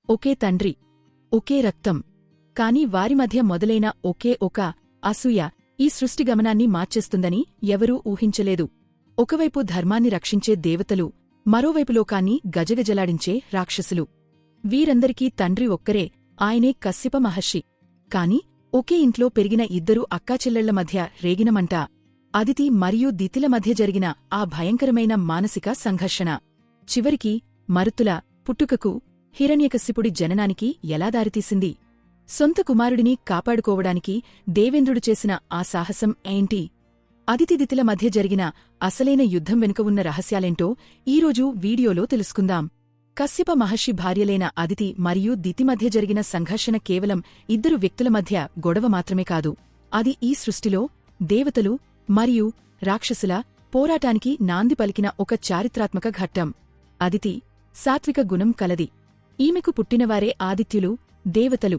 ఒకే తండ్రి, ఒకే రక్తం. కాని వారి మధ్య మొదలైన ఒకే ఒక అసూయ ఈ సృష్టి గమనాన్ని మార్చేస్తుందని ఎవరూ ఊహించలేదు. ఒకవైపు ధర్మాన్ని రక్షించే దేవతలు, మరోవైపు లోకాన్ని గజగజలాడించే రాక్షసులు. వీరందరికీ తండ్రి ఒక్కరే, ఆయనే కశ్యప మహర్షి. కాని ఒకే ఇంట్లో పెరిగిన ఇద్దరు అక్కాచెల్లెళ్ల మధ్య రేగినమంట అదితి మరియు దితిల మధ్య జరిగిన ఆ భయంకరమైన మానసిక సంఘర్షణ చివరికి మరుతుల పుట్టుకకు, హిరణ్యకశిపుడి జననానికి ఎలా దారితీసింది? సొంత కుమారుడిని కాపాడుకోవడానికి దేవేంద్రుడు చేసిన ఆ సాహసం ఏంటి? అదితి దితిల మధ్య జరిగిన అసలైన యుద్ధం వెనుక ఉన్న రహస్యాలేంటో ఈరోజు వీడియోలో తెలుసుకుందాం. కశ్యప మహర్షి భార్యలైన అదితి మరియు దితి మధ్య జరిగిన సంఘర్షణ కేవలం ఇద్దరు వ్యక్తుల మధ్య గొడవ మాత్రమే కాదు. అది ఈ సృష్టిలో దేవతలు మరియు రాక్షసుల పోరాటానికి నాంది పలికిన ఒక చారిత్రాత్మక ఘట్టం. అదితి సాత్విక గుణం కలది. ఈమెకు పుట్టినవారే ఆదిత్యులు, దేవతలు.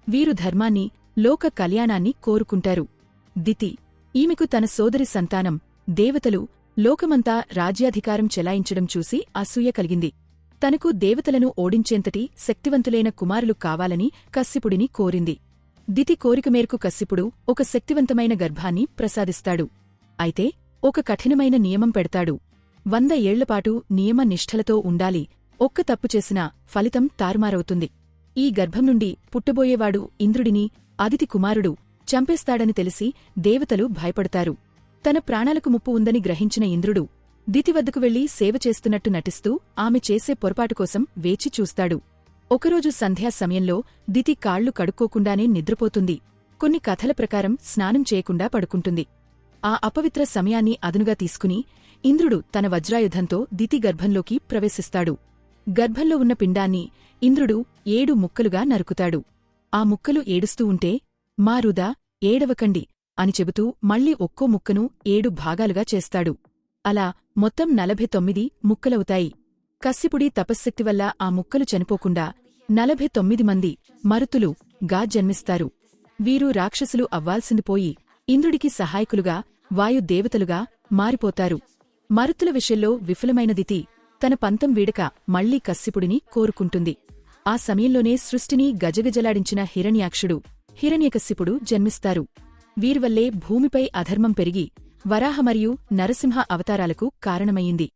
వీరు ధర్మాన్ని, లోక కళ్యాణాన్ని కోరుకుంటారు. దితి ఈమెకు తన సోదరి సంతానం, దేవతలు, లోకమంతా రాజ్యాధికారం చెలాయించడం చూసి అసూయ కలిగింది. తనకు దేవతలను ఓడించేంతటి శక్తివంతులైన కుమారులు కావాలని కశ్యపుడిని కోరింది. దితి కోరిక మేరకు కశ్యపుడు ఒక శక్తివంతమైన గర్భాన్ని ప్రసాదిస్తాడు. అయితే ఒక కఠినమైన నియమం పెడతాడు. 100 ఏళ్లపాటు నియమ నిష్ఠలతో ఉండాలి. ఒక్క తప్పు చేసినా ఫలితం తారుమారవుతుంది. ఈ గర్భం నుండి పుట్టబోయేవాడు ఇంద్రుడిని, అదితి కుమారుడు, చంపేస్తాడని తెలిసి దేవతలు భయపడతారు. తన ప్రాణాలకు ముప్పు ఉందని గ్రహించిన ఇంద్రుడు దితి వద్దకు వెళ్లి సేవ చేస్తున్నట్టు నటిస్తూ ఆమె చేసే పొరపాటుకోసం వేచి చూస్తాడు. ఒకరోజు సంధ్యా సమయంలో దితి కాళ్లు కడుక్కోకుండానే నిద్రపోతుంది. కొన్ని కథల ప్రకారం స్నానం చేయకుండా పడుకుంటుంది. ఆ అపవిత్ర సమయాన్ని అదునుగా తీసుకుని ఇంద్రుడు తన వజ్రాయుధంతో దితి గర్భంలోకి ప్రవేశిస్తాడు. గర్భంలో ఉన్న పిండాన్ని ఇంద్రుడు 7 ముక్కలుగా నరుకుతాడు. ఆ ముక్కలు ఏడుస్తూ ఉంటే, మా రుదా ఏడవకండి అని చెబుతూ మళ్లీ ఒక్కో ముక్కను 7 భాగాలుగా చేస్తాడు. అలా మొత్తం 49 ముక్కలవుతాయి. కశ్యపుడి తపశ్శక్తివల్ల ఆ ముక్కలు చనిపోకుండా 49 మంది మరుతులు గా జన్మిస్తారు. వీరు రాక్షసులు అవ్వాల్సిందిపోయి ఇంద్రుడికి సహాయకులుగా, వాయుదేవతలుగా మారిపోతారు. మరుతుల విషయంలో విఫలమైన దితి తన పంతం వీడక మళ్లీ కశ్యపుడిని కోరుకుంటుంది. ఆ సమయంలోనే సృష్టిని గజగజలాడించిన హిరణ్యాక్షుడు, హిరణ్యకశిపుడు జన్మిస్తారు. వీరివల్లే భూమిపై అధర్మం పెరిగి వరాహ మరియు నరసింహ అవతారాలకు కారణమయ్యింది.